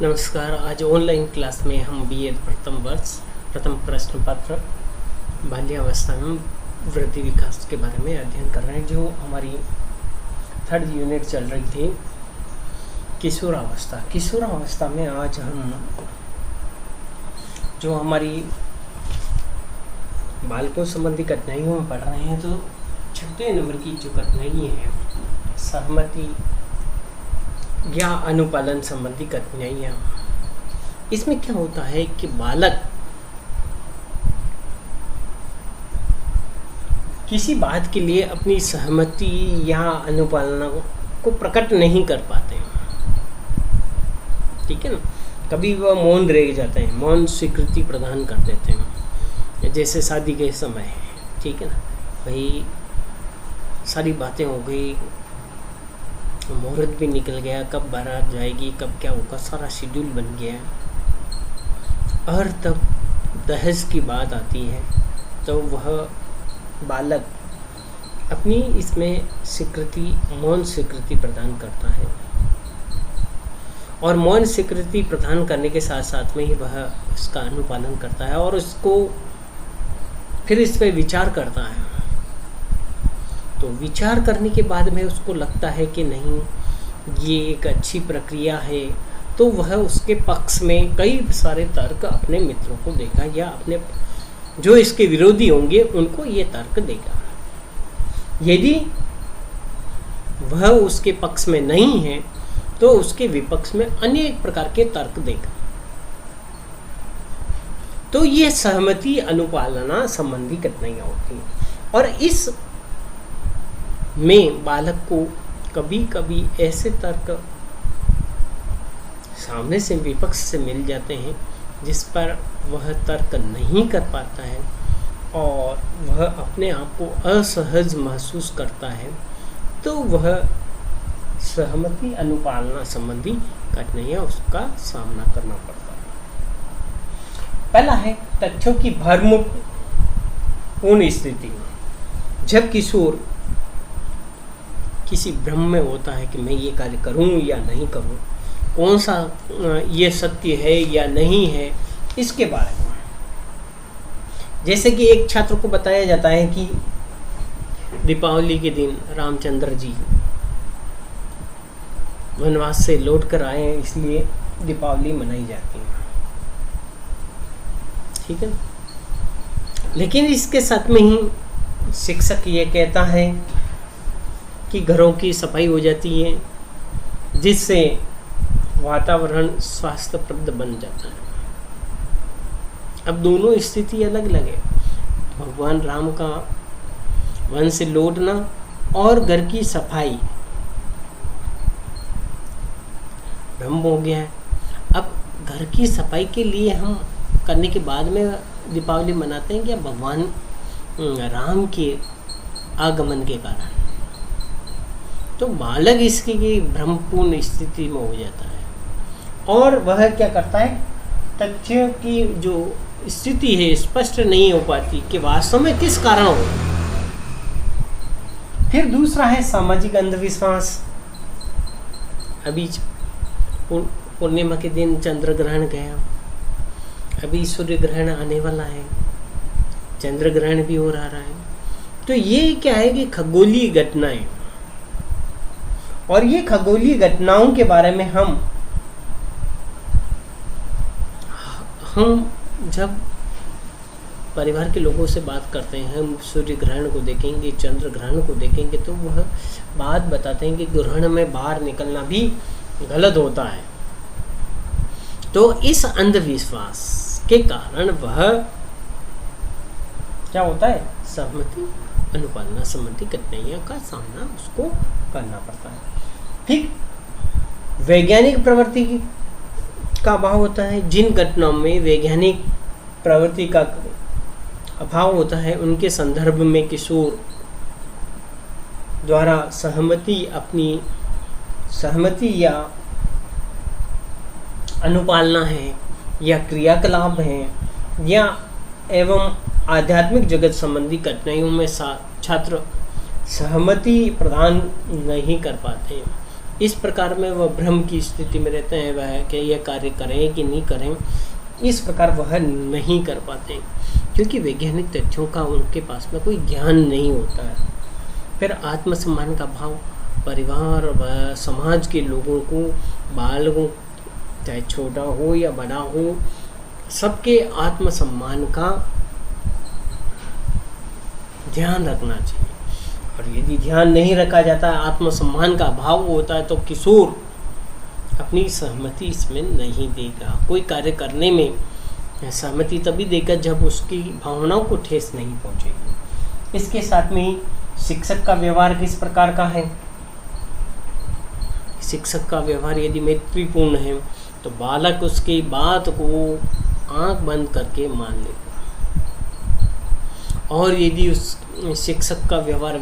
नमस्कार। आज online class में हम बीएड प्रथम वर्ष प्रथम प्रश्न पत्र बाल्यावस्था में वृद्धि विकास के बारे में अध्ययन कर रहे हैं। जो हमारी थर्ड यूनिट चल रही थी किशोरावस्था। किशोरावस्था में आज हम जो हमारी बालकों संबंधी कठिनाइयों में पढ़ रहे हैं, तो 6 नंबर की जो कठिनाई है सहमति या अनुपालन संबंधी कठिनाइयाँ। इसमें क्या होता है कि बालक किसी बात के लिए अपनी सहमति या अनुपालना को प्रकट नहीं कर पाते हैं, ठीक है ना। कभी वह मौन रह जाते हैं, मौन स्वीकृति प्रदान कर देते हैं। जैसे शादी के समय, ठीक है ना, भाई सारी बातें हो गई, मुहूर्त भी निकल गया, कब बारात जाएगी, कब क्या होगा, सारा शेड्यूल बन गया, और तब दहेज की बात आती है तो वह बालक अपनी इसमें स्वीकृति, मौन स्वीकृति प्रदान करता है। और मौन स्वीकृति प्रदान करने के साथ साथ में ही वह उसका अनुपालन करता है और उसको फिर इस पर विचार करता है। तो विचार करने के बाद में उसको लगता है कि नहीं, ये एक अच्छी प्रक्रिया है, तो वह उसके पक्ष में कई सारे तर्क अपने मित्रों को देगा या अपने जो इसके विरोधी होंगे उनको ये तर्क देगा। यदि वह उसके पक्ष में नहीं है तो उसके विपक्ष में अनेक प्रकार के तर्क देगा। तो ये सहमति अनुपालना संबंधी कठिनाइयाँ होती हैं। और इस में बालक को कभी कभी ऐसे तर्क सामने से, विपक्ष से मिल जाते हैं जिस पर वह तर्क नहीं कर पाता है और वह अपने आप को असहज महसूस करता है, तो वह सहमति अनुपालना संबंधी कठिनाइयाँ उसका सामना करना पड़ता है। पहला है तथ्यों की भ्रमपूर्ण स्थिति। जब किशोर किसी भ्रम में होता है कि मैं ये कार्य करूं या नहीं करूं, कौन सा ये सत्य है या नहीं है, इसके बारे में। जैसे कि एक छात्र को बताया जाता है कि दीपावली के दिन रामचंद्र जी वनवास से लौट कर आए हैं, इसलिए दीपावली मनाई जाती है, ठीक है। लेकिन इसके साथ में ही शिक्षक ये कहता है कि घरों की सफाई हो जाती है, जिससे वातावरण स्वास्थ्यप्रद बन जाता है। अब दोनों स्थिति अलग अलग है। भगवान राम का वन से लौटना और घर की सफाई भ्रम हो गया है। अब घर की सफाई के लिए हम करने के बाद में दीपावली मनाते हैं क्या? भगवान राम के आगमन के कारण। तो बालक इसकी भ्रमपूर्ण स्थिति में हो जाता है और वह क्या करता है, तथ्यों की जो स्थिति है स्पष्ट नहीं हो पाती कि वास्तव में किस कारण हो। फिर दूसरा है सामाजिक अंधविश्वास। अभी पूर्णिमा के दिन चंद्र ग्रहण गया, अभी सूर्य ग्रहण आने वाला है, चंद्र ग्रहण भी हो रहा है। तो ये क्या है कि खगोलीय घटनाएं, और ये खगोलीय घटनाओं के बारे में हम जब परिवार के लोगों से बात करते हैं, हम सूर्य ग्रहण को देखेंगे, चंद्र ग्रहण को देखेंगे, तो वह बात बताते हैं कि ग्रहण में बाहर निकलना भी गलत होता है। तो इस अंधविश्वास के कारण वह क्या होता है, सहमति अनुपालना संबंधी कठिनाइयों का सामना उसको करना पड़ता है। ठीक, वैज्ञानिक प्रवृत्ति का अभाव होता है। जिन घटनाओं में वैज्ञानिक प्रवृत्ति का अभाव होता है, उनके संदर्भ में किशोर द्वारा अपनी सहमति या अनुपालना है या क्रियाकलाप है या एवं आध्यात्मिक जगत संबंधी कठिनाइयों में छात्र सहमति प्रदान नहीं कर पाते हैं इस प्रकार में वह भ्रम की स्थिति में रहते हैं, वह कि यह कार्य करें कि नहीं करें, इस प्रकार वह नहीं कर पाते, क्योंकि वैज्ञानिक तथ्यों का उनके पास में कोई ज्ञान नहीं होता है। फिर आत्मसम्मान का भाव परिवार व समाज के लोगों को, बालकों चाहे छोटा हो या बड़ा हो, सबके आत्मसम्मान का ध्यान रखना चाहिए। और यदि ध्यान नहीं रखा जाता, आत्मसम्मान का भाव होता है, तो किशोर अपनी सहमति इसमें नहीं देगा। कोई कार्य करने में सहमति तभी देगा जब उसकी भावनाओं को ठेस नहीं पहुंचेगी। इसके साथ में ही शिक्षक का व्यवहार किस प्रकार का है? शिक्षक का व्यवहार यदि मैत्रीपूर्ण है तो बालक उसकी बात को आंख बंद करके मान लेगा, और यदि उस शिक्षक का व्यवहार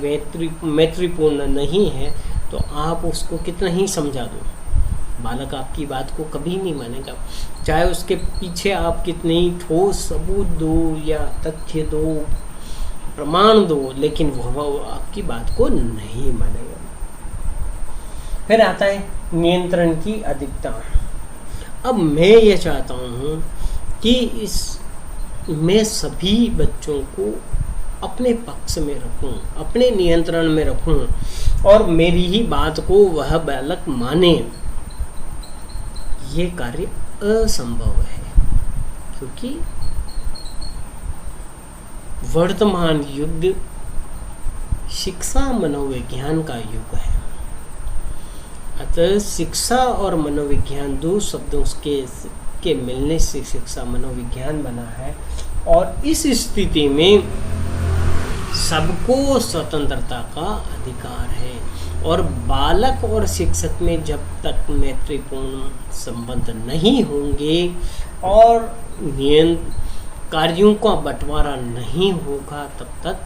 मैत्रीपूर्ण नहीं है तो आप उसको कितना ही समझा दो, बालक आपकी बात को कभी नहीं मानेगा। चाहे उसके पीछे आप कितने ही ठोस सबूत दो या तथ्य दो, प्रमाण दो, लेकिन वह आपकी बात को नहीं मानेगा। फिर आता है नियंत्रण की अधिकता। अब मैं ये चाहता हूँ कि मैं सभी बच्चों को अपने पक्ष में रखूं, अपने नियंत्रण में रखूं, और मेरी ही बात को वह बालक माने। ये कार्य असंभव है, क्योंकि वर्तमान युग शिक्षा मनोविज्ञान का युग है। अतः शिक्षा और मनोविज्ञान दो शब्दों के मिलने से शिक्षा मनोविज्ञान बना है, और इस स्थिति में सबको स्वतंत्रता का अधिकार है। और बालक और शिक्षक में जब तक मैत्रीपूर्ण संबंध नहीं होंगे और कार्यों का बंटवारा नहीं होगा, तब तक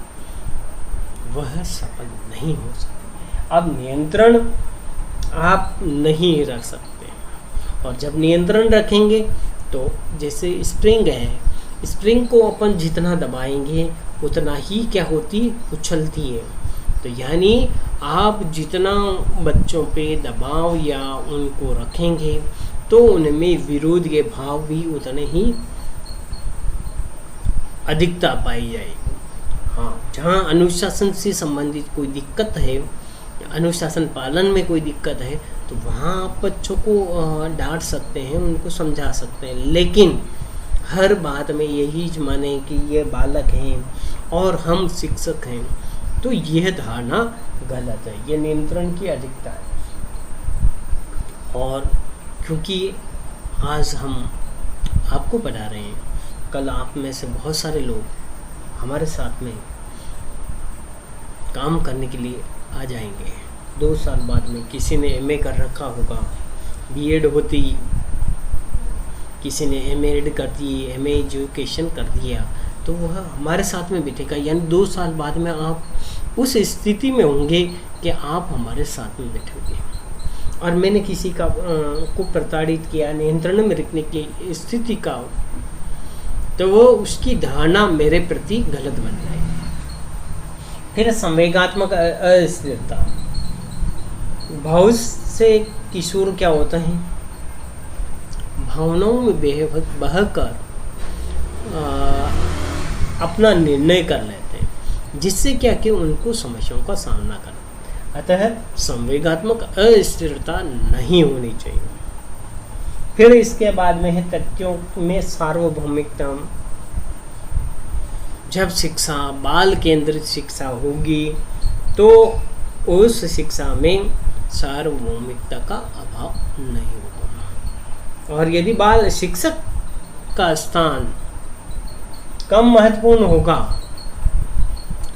वह सफल नहीं हो सकते। अब नियंत्रण आप नहीं रख सकते, और जब नियंत्रण रखेंगे तो जैसे स्प्रिंग है, स्प्रिंग को अपन जितना दबाएंगे उतना ही क्या होती, उछलती है। तो यानी आप जितना बच्चों पे दबाव या उनको रखेंगे तो उनमें विरोध के भाव भी उतने ही अधिकता पाई जाएगी। हाँ, जहाँ अनुशासन से संबंधित कोई दिक्कत है, अनुशासन पालन में कोई दिक्कत है, तो वहाँ आप बच्चों को डांट सकते हैं, उनको समझा सकते हैं, लेकिन हर बात में यही माने कि ये बालक हैं और हम शिक्षक हैं, तो यह धारणा गलत है। ये नियंत्रण की अधिकता है। और क्योंकि आज हम आपको पढ़ा रहे हैं, कल आप में से बहुत सारे लोग हमारे साथ में काम करने के लिए आ जाएंगे। 2 साल बाद में किसी ने MA कर रखा होगा, B.Ed होती, किसी ने M.Ed कर दी, MA एजुकेशन कर दिया, तो वह हमारे साथ में बैठेगा। यानी 2 साल बाद में आप उस स्थिति में होंगे कि आप हमारे साथ में बैठोगे। और मैंने किसी का को प्रताड़ित किया, नियंत्रण में रखने की स्थिति का, तो वो उसकी धारणा मेरे प्रति गलत बन जाएगी। फिर संवेगात्मक अस्थिरता। भाव से किशोर क्या होता है, भावनाओं में बहकर अपना निर्णय कर लेते हैं, जिससे क्या कि उनको समस्याओं का सामना करना। अतः संवेगात्मक अस्थिरता नहीं होनी चाहिए। फिर इसके बाद में है तथ्यों में सार्वभौमिकता। जब शिक्षा बाल केंद्रित शिक्षा होगी तो उस शिक्षा में सार्वभौमिकता का अभाव नहीं होगा। और यदि बाल शिक्षक का स्थान कम महत्वपूर्ण होगा,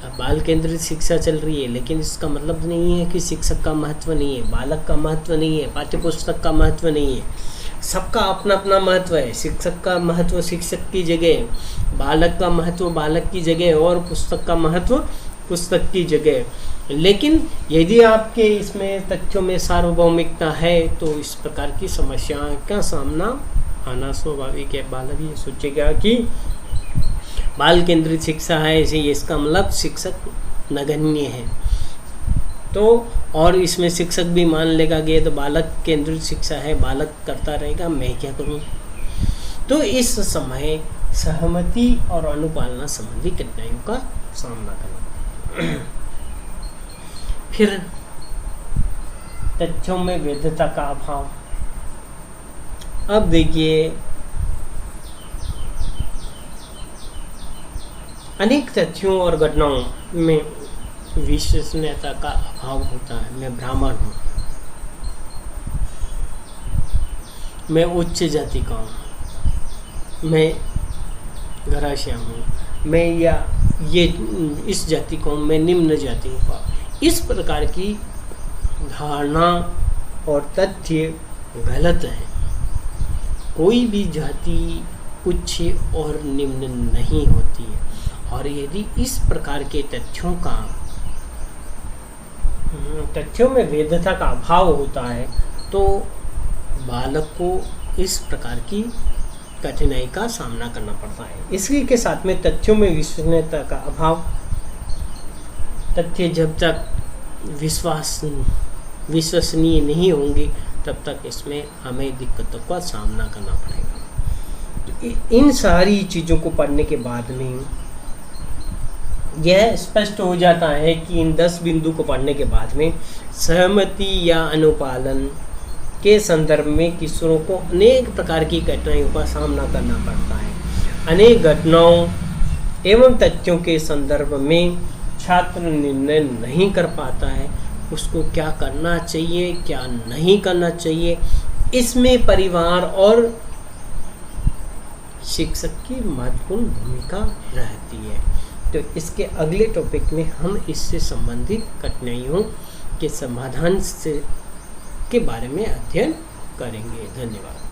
अब बाल केंद्रित शिक्षा चल रही है, लेकिन इसका मतलब नहीं है कि शिक्षक का महत्व नहीं है, बालक का महत्व नहीं है, पाठ्यपुस्तक का महत्व नहीं है। सबका अपना अपना महत्व है। शिक्षक का महत्व शिक्षक की जगह, बालक का महत्व बालक की जगह, और पुस्तक का महत्व पुस्तक की जगह। लेकिन यदि आपके इसमें तथ्यों में सार्वभौमिकता है तो इस प्रकार की समस्याओं का सामना आना स्वाभाविक है। बालक ये सोचेगा कि बाल केंद्रित शिक्षा है, इसका मतलब शिक्षक नगण्य है। तो और इसमें शिक्षक भी मान लेगा कि ये तो बालक केंद्रित शिक्षा है, बालक करता रहेगा, मैं क्या करूं। तो इस समय सहमति और अनुपालना संबंधी कठिनाइयों का सामना करना। फिर तथ्यों में वैधता का अभाव। अब देखिए, अनेक तथ्यों और घटनाओं में विश्वसनीयता का अभाव होता है। मैं ब्राह्मण हूँ, मैं उच्च जाति का हूँ, मैं घराशिया हूँ, मैं या ये इस जाति को, मैं निम्न जाति का। इस प्रकार की धारणा और तथ्य गलत है। कोई भी जाति उच्च और निम्न नहीं होती है। और यदि इस प्रकार के तथ्यों में वैधता का अभाव होता है तो बालक को इस प्रकार की कठिनाई का सामना करना पड़ता है। इसी के साथ में तथ्यों में विश्वसनीयता का अभाव। तथ्य जब तक विश्वसनीय नहीं होंगे तब तक इसमें हमें दिक्कतों का सामना करना पड़ेगा। तो इन सारी चीज़ों को पढ़ने के बाद में यह स्पष्ट हो जाता है कि इन 10 बिंदु को पढ़ने के बाद में सहमति या अनुपालन के संदर्भ में किशोरों को अनेक प्रकार की कठिनाइयों का सामना करना पड़ता है। अनेक घटनाओं एवं तथ्यों के संदर्भ में छात्र निर्णय नहीं कर पाता है, उसको क्या करना चाहिए, क्या नहीं करना चाहिए। इसमें परिवार और शिक्षक की महत्वपूर्ण भूमिका रहती है। तो इसके अगले टॉपिक में हम इससे संबंधित कठिनाइयों के समाधान के बारे में अध्ययन करेंगे। धन्यवाद।